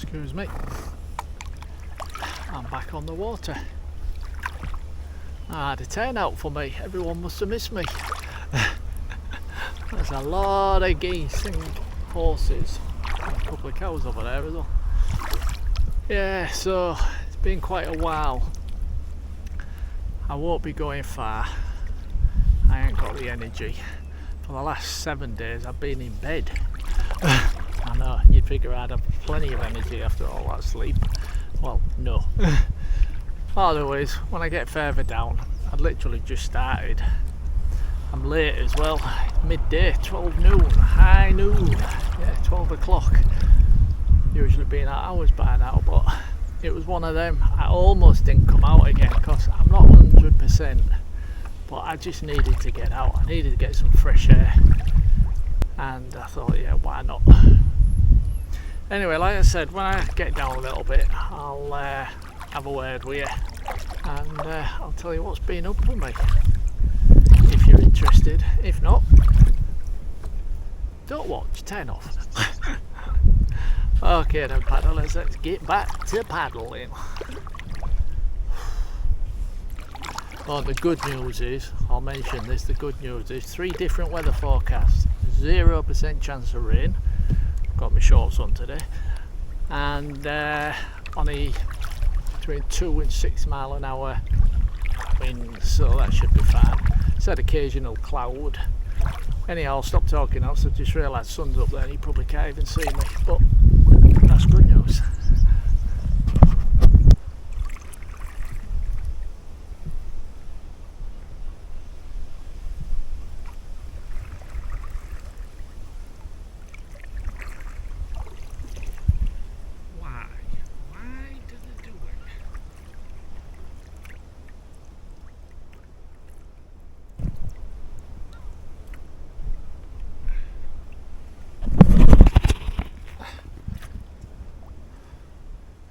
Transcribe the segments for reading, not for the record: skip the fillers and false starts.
Excuse me. I'm back on the water. I had a turnout for me. Everyone must have missed me. There's a lot of geese and horses. And a couple of cows over there as well. Yeah, so it's been quite a while. I won't be going far. I ain't got the energy. For the last 7 days I've been in bed. I know, you'd figure I'd have plenty of energy after all that sleep. Well, no. Otherwise, when I get further down, I'd literally just started. I'm late as well. Midday, 12 noon, high noon. Yeah, 12 o'clock. Usually been at hours by now, but it was one of them. I almost didn't come out again because I'm not 100%. But I just needed to get out. I needed to get some fresh air. And I thought, yeah, why not? Anyway, like I said, when I get down a little bit, I'll have a word with you. And I'll tell you what's been up for me. If you're interested. If not, don't watch, turn off. Okay then, paddlers, let's get back to paddling. Well, the good news is, I'll mention this, the good news is 3 different weather forecasts. 0% chance of rain. Got my shorts on today. And only between 2 and 6 mile an hour wind, so that should be fine. Said occasional cloud. Anyhow, I'll stop talking now, so I just realised the sun's up there and you probably can't even see me, but that's good news.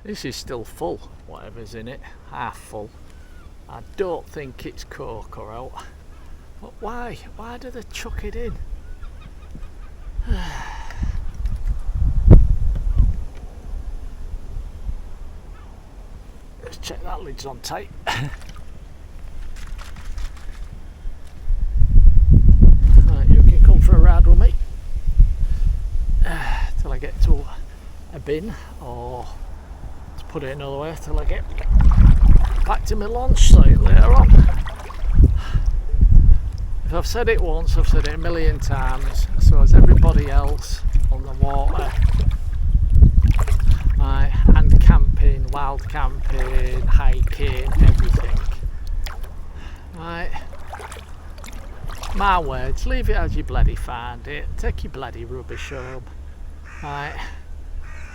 This is still full, whatever's in it, half full. I don't think it's Coke or out. But why? Why do they chuck it in? Let's check that lid's on tight. Right, you can come for a ride with me. Till I get to a bin, or put it another way, till I get back to my launch site later on. If I've said it once, I've said it a million times, so has everybody else on the water. Right, and camping, wild camping, hiking, everything. Right, my words, leave it as you bloody find it, take your bloody rubbish home. Right,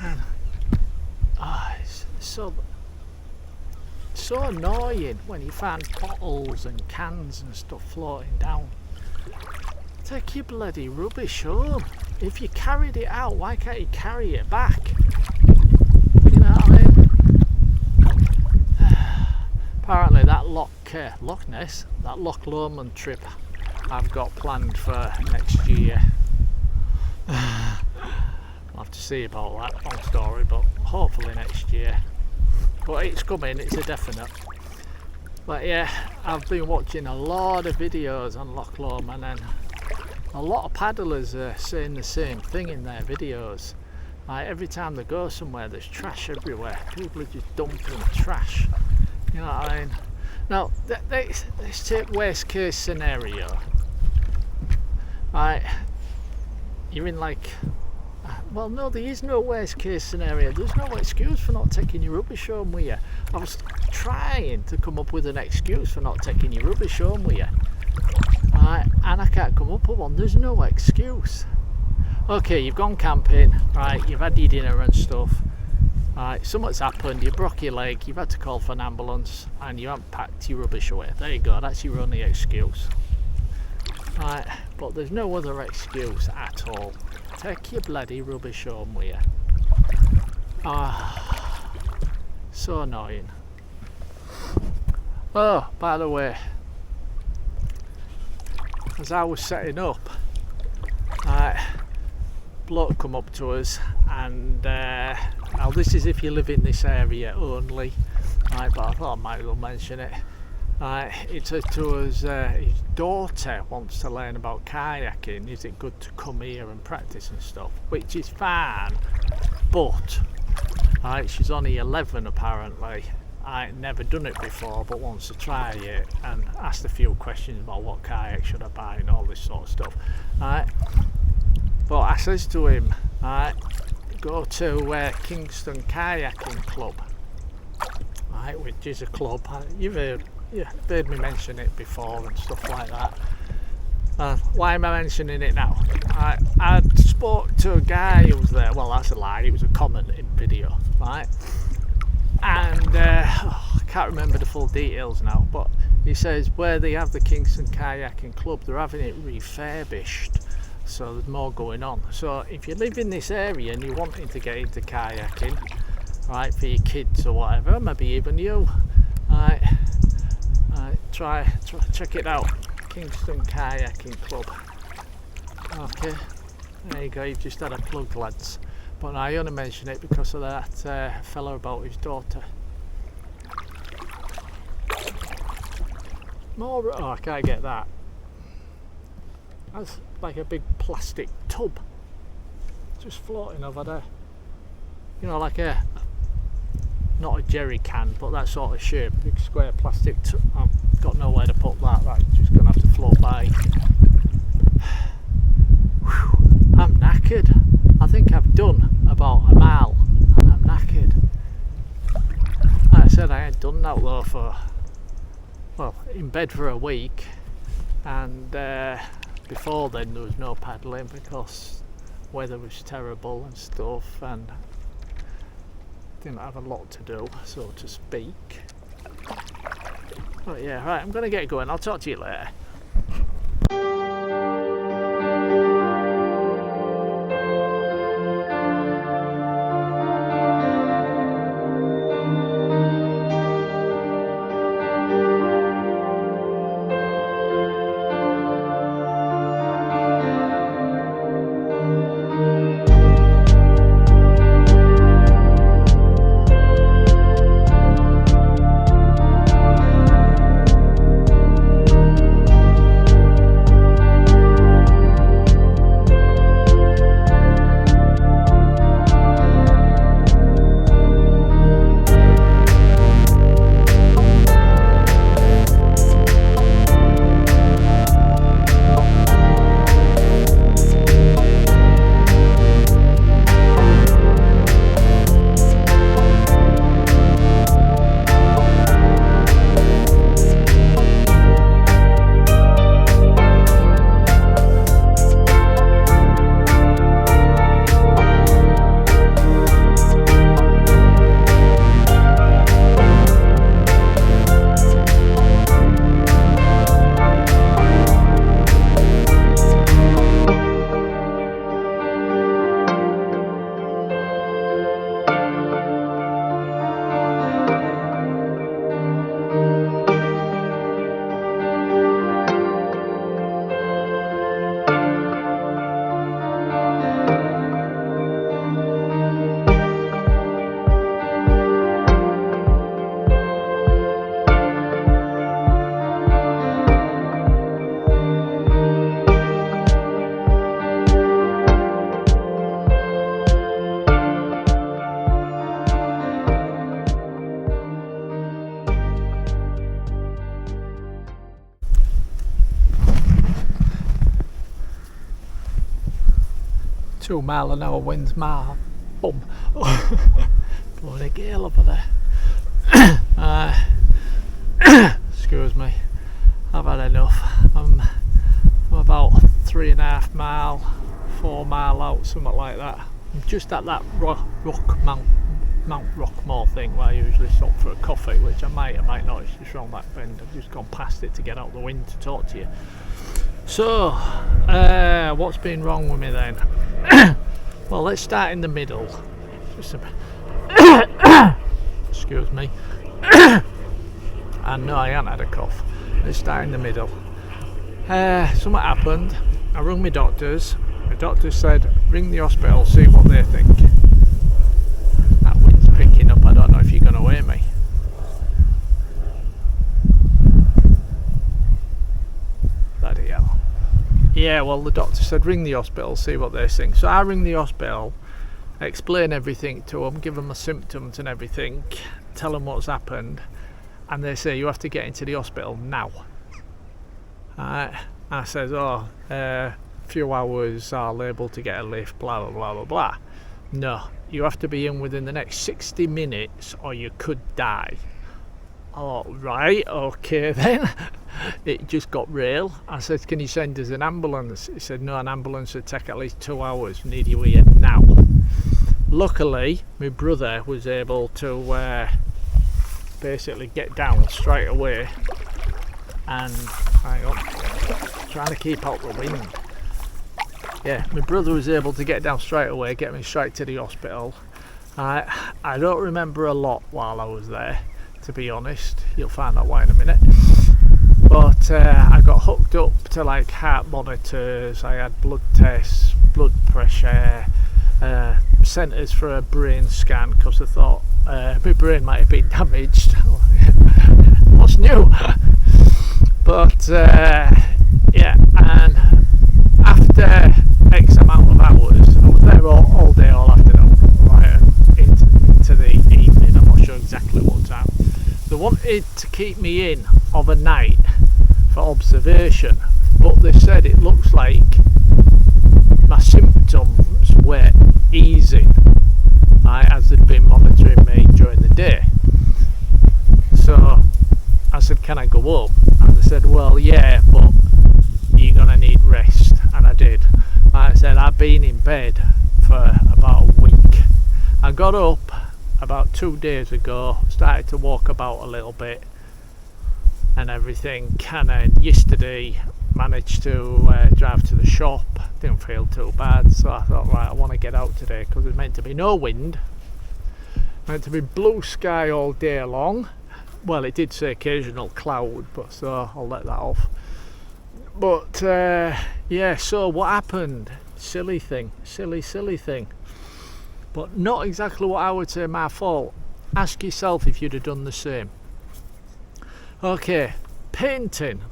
and it's so annoying when you find bottles and cans and stuff floating down. Take your bloody rubbish home. If you carried it out, why can't you carry it back? You know what I mean? Apparently that Loch Ness, that Loch Lomond trip I've got planned for next year. I'll have to see about that, long story, but hopefully next year. But it's coming, it's a definite. But yeah, I've been watching a lot of videos on Loch Lomond, and a lot of paddlers are saying the same thing in their videos. Like every time they go somewhere, there's trash everywhere. People are just dumping trash. You know what I mean? Now, let's take worst case scenario. Right, you're in like, well, no, there is no worst case scenario. There's no excuse for not taking your rubbish home with you. I was trying to come up with an excuse for not taking your rubbish home with you. Right, and I can't come up with one. There's no excuse. Okay, you've gone camping, right, you've had your dinner and stuff. Right, something's happened, you broke your leg, you've had to call for an ambulance, and you haven't packed your rubbish away. There you go, that's your only excuse. Right, but there's no other excuse at all. Take your bloody rubbish home with you. Ah, so annoying. Oh, by the way, as I was setting up, bloke come up to us, and I'll this is if you live in this area only, right, but I thought I might as well mention it. It says to us, his daughter wants to learn about kayaking. Is it good to come here and practice and stuff? Which is fine, but she's only 11 apparently. I never done it before, but wants to try it, and asked a few questions about what kayak should I buy and all this sort of stuff. But I says to him, go to Kingston Kayaking Club, which is a club. You've heard me mention it before and stuff like that. Why am I mentioning it now? I spoke to a guy who was there. Well, that's a lie. It was a commenting video, right? And I can't remember the full details now, but he says where they have the Kingston Kayaking Club, they're having it refurbished, so there's more going on. So if you live in this area and you're wanting to get into kayaking, right, for your kids or whatever, maybe even you, try check it out, Kingston Kayaking Club. Okay, there you go, you've just had a plug, lads. But I only mention it because of that fellow about his daughter. More, oh, I can't get that. That's like a big plastic tub just floating over there. You know, like a, not a jerry can, but that sort of shape, big square plastic tub. I've got nowhere to put that, that's just going to have to float by. Whew, I'm knackered. I think I've done about a mile and I'm knackered. Like I said, I ain't done that though for, well, in bed for a week, and before then there was no paddling because weather was terrible and stuff, and didn't have a lot to do, so to speak. But yeah, right, I'm gonna get going. I'll talk to you later. Two mile an hour winds, my bum. Blowing a gale over there. Excuse me, I've had enough. I'm about 3.5 mile, 4 mile out, something like that. I'm just at that Mount Rockmore thing where I usually stop for a coffee, which I might not, it's just round that bend. I've just gone past it to get out the wind to talk to you. So, what's been wrong with me then? Well, let's start in the middle. Just a excuse me. And no, I haven't had a cough. Let's start in the middle. Something happened. I rung my doctors. The doctor said, ring the hospital, see what they think. That was yeah, well, the doctor said ring the hospital, see what they think. So I ring the hospital, explain everything to them, give them my symptoms and everything, tell them what's happened, and they say you have to get into the hospital now. I says, oh, few hours, I'll able to get a lift, blah blah blah blah blah. No, you have to be in within the next 60 minutes or you could die. Oh, right, okay then. It just got real. I said, can you send us an ambulance? He said, no, an ambulance would take at least 2 hours. We need you here now. Luckily, my brother was able to basically get down straight away, and hang on, trying to keep out the wind. Yeah, my brother was able to get down straight away, get me straight to the hospital. I don't remember a lot while I was there, to be honest. You'll find out why in a minute. But I got hooked up to like heart monitors, I had blood tests, blood pressure, sent us for a brain scan because I thought my brain might have been damaged. What's new? But yeah, and after X amount of hours, I was there all day, all afternoon, right, into the evening. I'm not sure exactly what time. They wanted to keep me in overnight for observation, but they said it looks like my symptoms were easing, right, as they'd been monitoring me during the day. So I said, can I go home? And they said, well, yeah, but you're gonna need rest. And I did. Like I said, I've been in bed for about a week. I got up about 2 days ago, started to walk about a little bit and everything, and then yesterday managed to drive to the shop. Didn't feel too bad, so I thought, right, I want to get out today because it's meant to be no wind, meant to be blue sky all day long. Well, it did say occasional cloud, but so I'll let that off. But yeah, so what happened? Silly thing, silly thing, but not exactly what I would say my fault. Ask yourself if you'd have done the same. Okay, painting.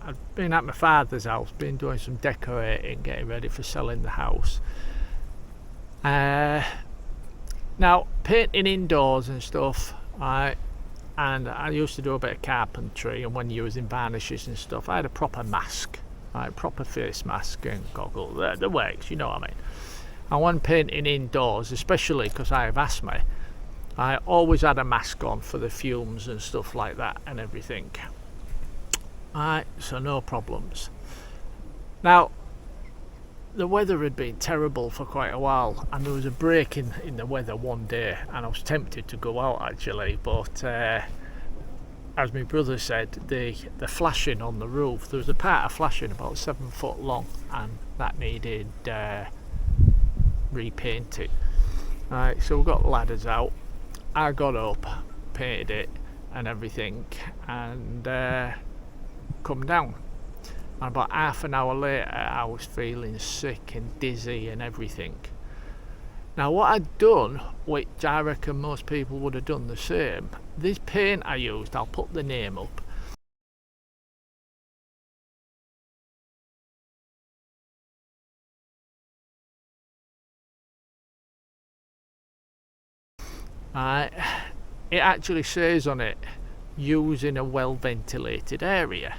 I've been at my father's house, been doing some decorating, getting ready for selling the house. Now, painting indoors and stuff, right, and I used to do a bit of carpentry, and when you was in varnishes and stuff, I had a proper mask, right, proper face mask and goggles, the works, you know what I mean. And when painting indoors, especially because I have asthma, I always had a mask on for the fumes and stuff like that and everything. Alright, so no problems. Now, the weather had been terrible for quite a while, and there was a break in the weather one day, and I was tempted to go out actually, but as my brother said, the flashing on the roof, there was a part of flashing about 7 foot long, and that needed repainting. Alright, so we got ladders out. I got up, painted it and everything, and come down. And about half an hour later, I was feeling sick and dizzy and everything. Now, what I'd done, which I reckon most people would have done the same, this paint I used, I'll put the name up. It actually says on it, using a well ventilated area.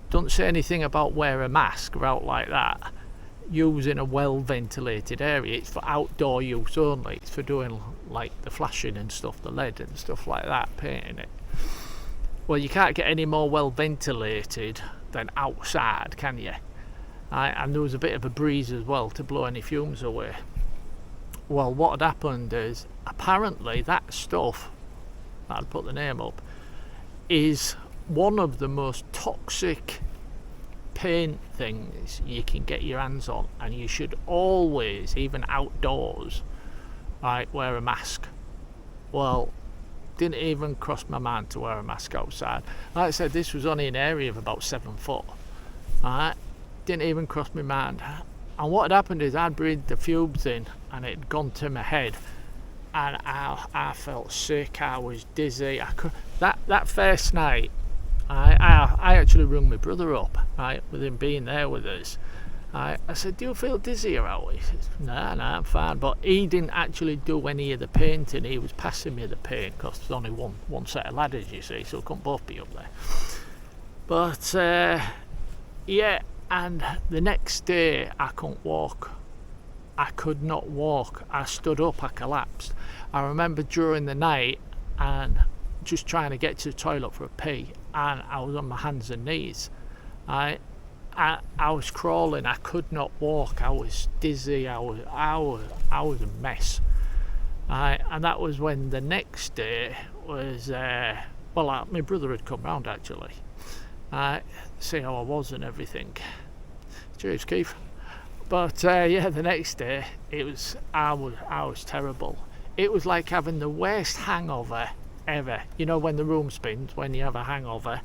Don't say anything about wear a mask or out like that. Using a well ventilated area. It's for outdoor use only. It's for doing like the flashing and stuff, the lead and stuff like that, painting it. Well, you can't get any more well ventilated than outside, can you? And there was a bit of a breeze as well to blow any fumes away. Well, what had happened is, apparently that stuff, I'll put the name up, is one of the most toxic paint things you can get your hands on, and you should always, even outdoors, right, wear a mask. Well, didn't even cross my mind to wear a mask outside. Like I said, this was only an area of about 7 foot. Right, didn't even cross my mind. And what had happened is I'd breathed the fumes in, and it had gone to my head, and I felt sick. I was dizzy. That first night, I actually rung my brother up, right, with him being there with us, I said, do you feel dizzy or out? He says, nah, I'm fine. But he didn't actually do any of the painting. He was passing me the paint because there's only one set of ladders, you see, so we couldn't both be up there. But yeah, and the next day I couldn't walk. I could not walk. I stood up, I collapsed. I remember during the night and just trying to get to the toilet for a pee, and I was on my hands and knees. I was crawling. I could not walk. I was dizzy. I was a mess. And that was when the next day was my brother had come round actually. See how I was and everything. Cheers, Keith. But yeah, the next day I was terrible. It was like having the worst hangover ever. You know when the room spins when you have a hangover.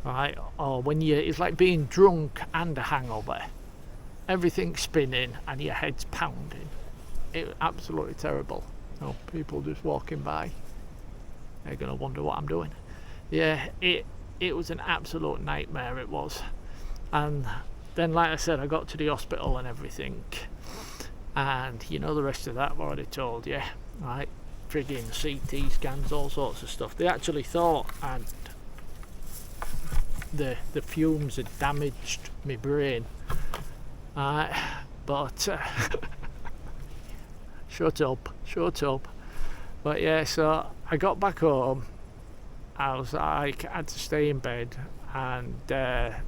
Right, or it's like being drunk and a hangover. Everything's spinning and your head's pounding. It was absolutely terrible. People just walking by, they're gonna wonder what I'm doing. Yeah, it was an absolute nightmare, it was. And then, like I said, I got to the hospital and everything, and you know the rest of that I've already told you, right? Frigging CT scans, all sorts of stuff. They actually thought the fumes had damaged my brain, but shut up. But yeah, so I got back home. I had to stay in bed, and I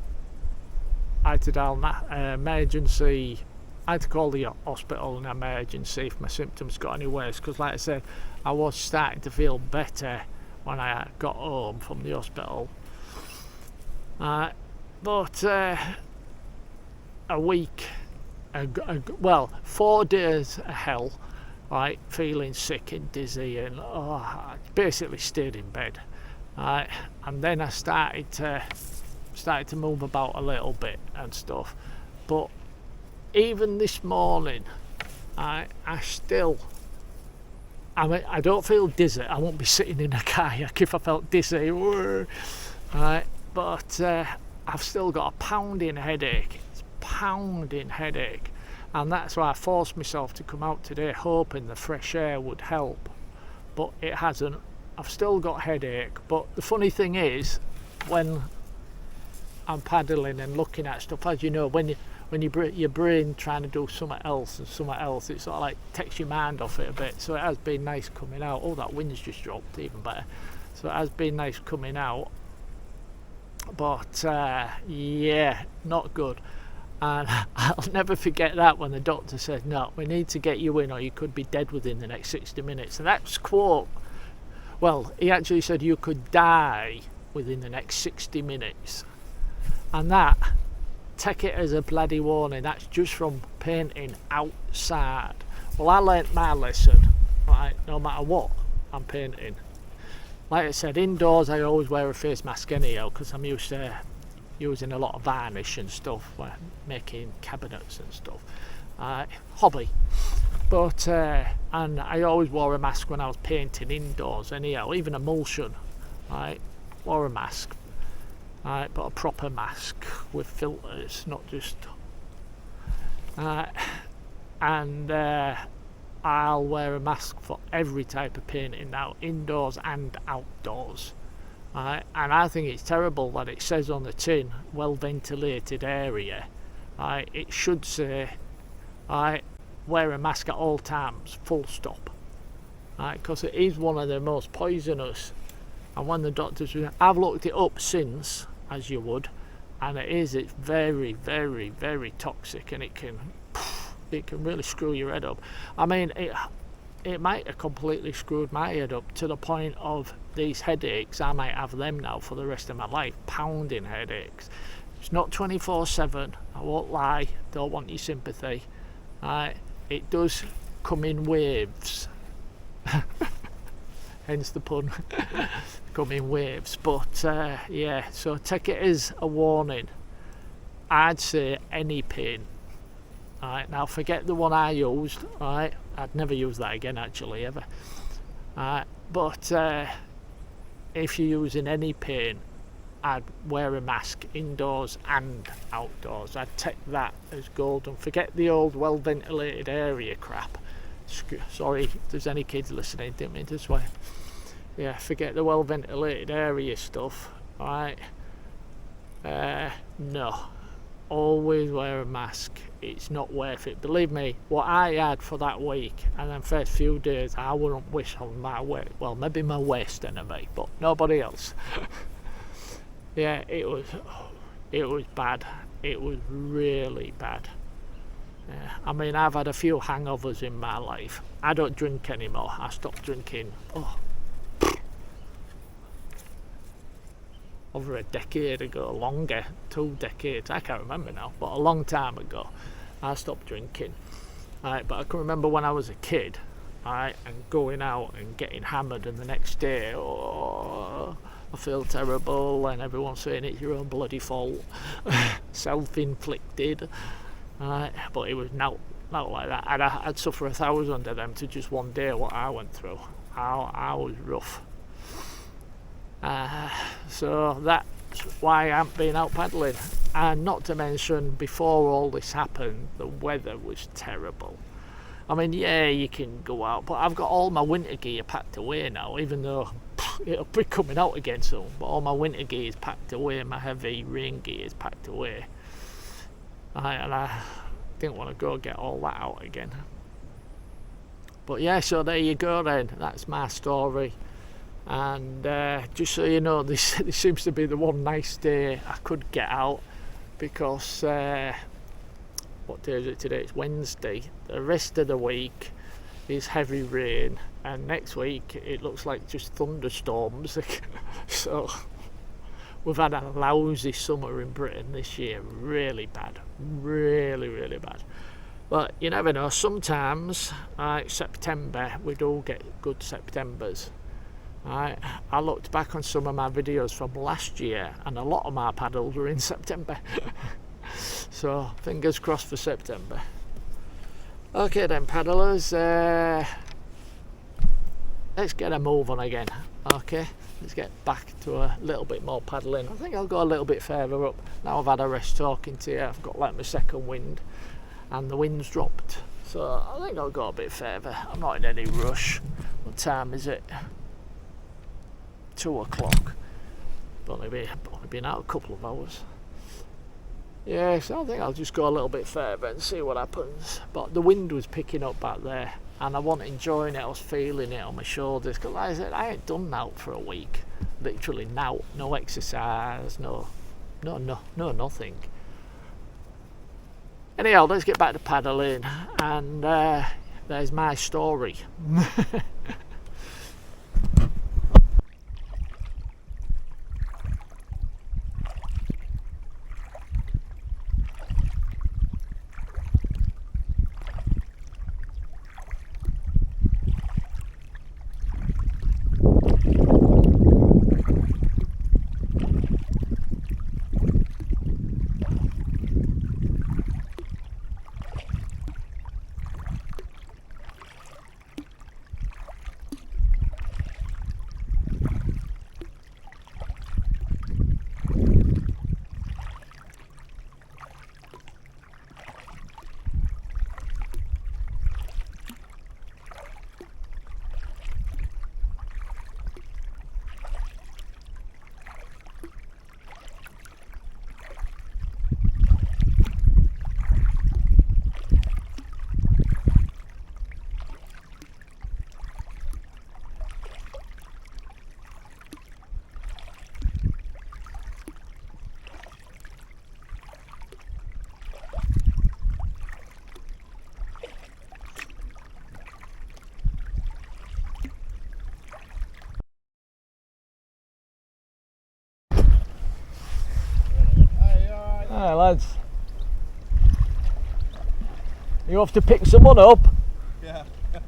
had to dial emergency. I had to call the hospital in emergency if my symptoms got any worse, because like I said, I was starting to feel better when I got home from the hospital. But a week, 4 days of hell, right, feeling sick and dizzy, and I basically stayed in bed. And then I started to move about a little bit and stuff. But even this morning, I don't feel dizzy. I won't be sitting in a kayak if I felt dizzy. Right. But I've still got a pounding headache. It's pounding headache, and that's why I forced myself to come out today, hoping the fresh air would help. But it hasn't. I've still got headache. But the funny thing is, when I'm paddling and looking at stuff, as you know, when your brain trying to do something else, it sort of like takes your mind off it a bit. So it has been nice coming out. Oh, that wind's just dropped, even better. So it has been nice coming out. But yeah, not good. And I'll never forget that when the doctor said, no, we need to get you in or you could be dead within the next 60 minutes. And that's quote. Well, he actually said you could die within the next 60 minutes. And that, take it as a bloody warning, that's just from painting outside. Well, I learnt my lesson, right, no matter what I'm painting. Like I said, indoors I always wear a face mask anyhow, because I'm used to using a lot of varnish and stuff, making cabinets and stuff. Hobby. But, and I always wore a mask when I was painting indoors anyhow, even emulsion, right, wore a mask. Right, but a proper mask with filters, not just... and I'll wear a mask for every type of painting now, indoors and outdoors. And I think it's terrible that it says on the tin, well ventilated area. It should say, wear a mask at all times, full stop. Because it is one of the most poisonous. And when the doctors, I've looked it up since, as you would, and it's very, very, very toxic, and it can really screw your head up. I mean, it might have completely screwed my head up to the point of these headaches. I might have them now for the rest of my life, pounding headaches. It's not 24/7, I won't lie, don't want your sympathy. It does come in waves. Hence the pun. Come in waves. But yeah, so take it as a warning. I'd say any paint. Now forget the one I used. I'd never use that again actually, ever. But if you're using any paint, I'd wear a mask indoors and outdoors. I'd take that as gold and forget the old well ventilated area crap. Sorry if there's any kids listening, didn't mean to swear. Yeah, forget the well ventilated area stuff. Alright, no, always wear a mask. It's not worth it. Believe me, what I had for that week and then first few days, I wouldn't wish on my waist. Well, maybe my worst enemy, but nobody else. Yeah, it was bad. It was really bad. Yeah, I mean, I've had a few hangovers in my life. I don't drink anymore. I stopped drinking over a decade ago, longer, 2 decades, I can't remember now, but a long time ago I stopped drinking. Right, but I can remember when I was a kid, right, and going out and getting hammered, and the next day, I feel terrible, and everyone's saying it's your own bloody fault, self-inflicted. Right, but it was not like that. I'd suffer 1,000 of them to just one day what I went through. I was rough. So that's why I haven't been out paddling. And not to mention, before all this happened, the weather was terrible. I mean, yeah, you can go out, but I've got all my winter gear packed away now, even though it'll be coming out again soon. But all my winter gear is packed away, my heavy rain gear is packed away. And I didn't want to go get all that out again. But yeah, so there you go then. That's my story. And just so you know, this seems to be the one nice day I could get out, because what day is it today? It's Wednesday. The rest of the week is heavy rain, and next week it looks like just thunderstorms. So we've had a lousy summer in Britain this year, really bad, really bad. But you never know, sometimes like September, we do get good Septembers. Right, I looked back on some of my videos from last year, and a lot of my paddles were in September. So fingers crossed for September. Okay then, paddlers, let's get a move on again. Okay, let's get back to a little bit more paddling. I think I'll go a little bit further up. Now I've had a rest talking to you, I've got like my second wind, and the wind's dropped. So I think I'll go a bit further. I'm not in any rush. What time is it? 2 o'clock. Only been out a couple of hours. Yeah, so I think I'll just go a little bit further and see what happens. But the wind was picking up back there, and I wasn't enjoying it. I was feeling it on my shoulders, because like I said, I ain't done that for a week. Literally now, no exercise, no nothing. Anyhow, let's get back to paddling, and there's my story. Hi lads. You off to pick someone up? Yeah,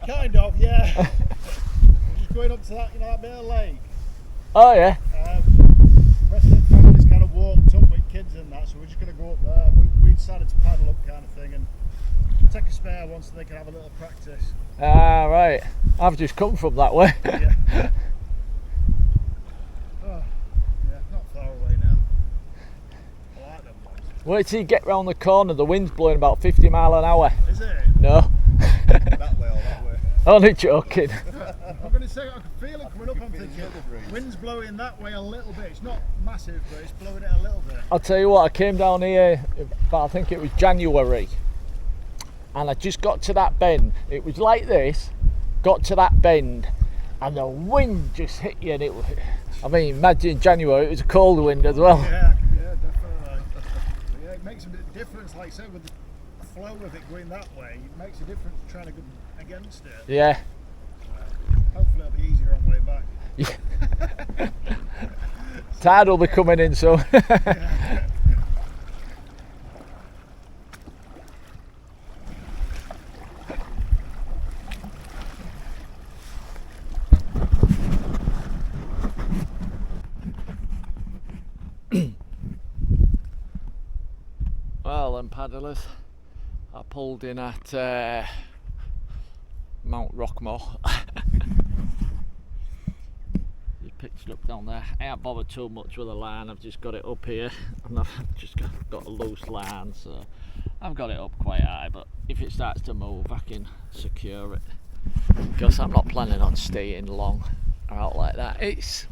kind of, yeah. I'm just going up to that, that bit of lake. Oh yeah. Rest of the family's kind of walked up with kids and that, so we're just going to go up there. We decided to paddle up kind of thing and take a spare one so they can have a little practice. Ah, right. I've just come from that way. Yeah. Oh, yeah, not far away now. Wait till you get round the corner, the wind's blowing about 50 mile an hour. Is it? No. That way or that way? Only joking. I'm going to say, I can feel it coming up. I'm thinking, wind's blowing that way a little bit. It's not massive, but it's blowing it a little bit. I'll tell you what, I came down here, I think it was January, and I just got to that bend. It was like this, got to that bend, and the wind just hit you, and it was, I mean, imagine January, it was a cold wind as well. Yeah, definitely. Yeah, it makes a bit of difference, like I said, with the flow of it going that way, it makes a difference trying to go against it. Yeah. Hopefully it'll be easier on the way back. Yeah. Tide will be coming in soon. Yeah. Well then, paddlers, I pulled in at Mount Rockmore. You pitched up down there. I haven't bothered too much with the line, I've just got it up here and I've just got a loose line, so I've got it up quite high, but if it starts to move I can secure it, because I'm not planning on staying long out like that. It's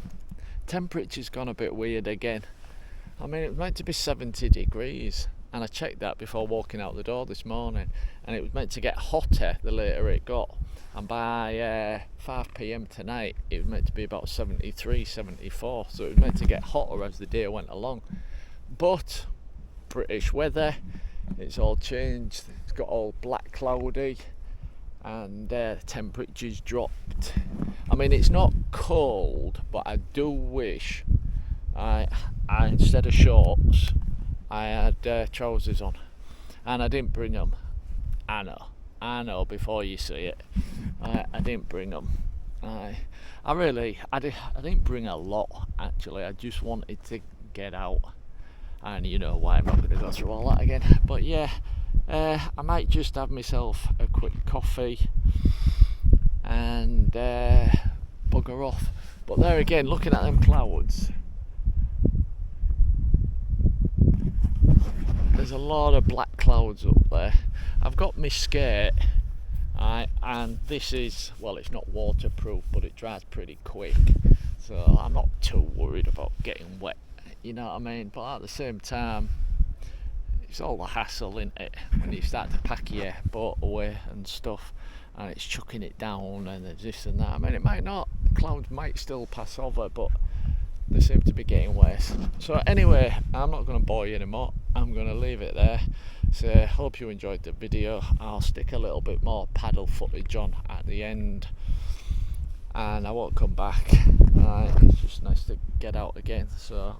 temperature's gone a bit weird again. I mean, it was meant to be 70 degrees and I checked that before walking out the door this morning, and it was meant to get hotter the later it got, and by 5 p.m. tonight it was meant to be about 73, 74, so it was meant to get hotter as the day went along. But British weather, it's all changed, it's got all black cloudy and the temperature's dropped. I mean, it's not cold, but I do wish I instead of shorts I had trousers on, and I didn't bring them. I know before you see it, I didn't bring them. I didn't bring a lot actually. I just wanted to get out, and you know why I'm not going to go through all that again. But yeah, I might just have myself a quick coffee and bugger off. But there again, looking at them clouds, there's a lot of black clouds up there. I've got my skirt, and this is, well, it's not waterproof, but it dries pretty quick, so I'm not too worried about getting wet, you know what I mean? But at the same time, it's all the hassle, isn't it, when you start to pack your boat away and stuff, and it's chucking it down and there's this and that. I mean, it might not, the clouds might still pass over, but they seem to be getting worse. So anyway, I'm not going to bore you anymore, I'm going to leave it there. So hope you enjoyed the video. I'll stick a little bit more paddle footage on at the end, and I won't come back. It's just nice to get out again. So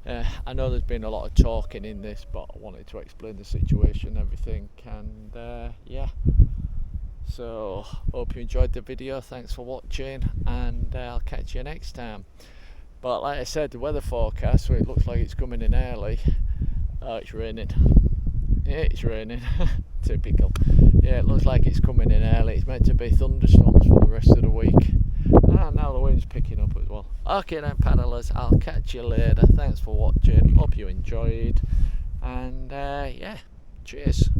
I know there's been a lot of talking in this, but I wanted to explain the situation and everything, and yeah, so hope you enjoyed the video. Thanks for watching, and I'll catch you next time. But like I said, the weather forecast, so it looks like it's coming in early. Oh, it's raining. Yeah, it's raining. Typical. Yeah, it looks like it's coming in early. It's meant to be thunderstorms for the rest of the week. And now the wind's picking up as well. Okay then, paddlers, I'll catch you later. Thanks for watching. Hope you enjoyed. And yeah, cheers.